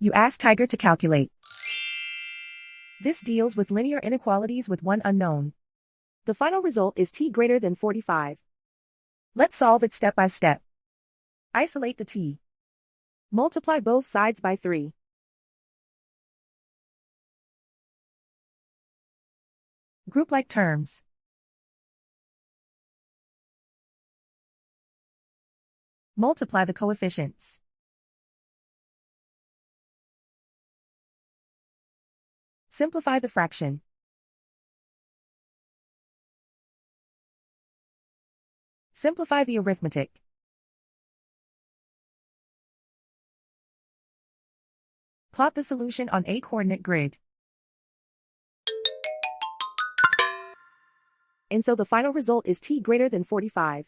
You ask Tiger to calculate. This deals with linear inequalities with one unknown. The final result is t greater than 45. Let's solve it step by step. Isolate the t. Multiply both sides by 3. Group like terms. Multiply the coefficients. Simplify the fraction. Simplify the arithmetic. Plot the solution on a coordinate grid. And so the final result is t greater than 45.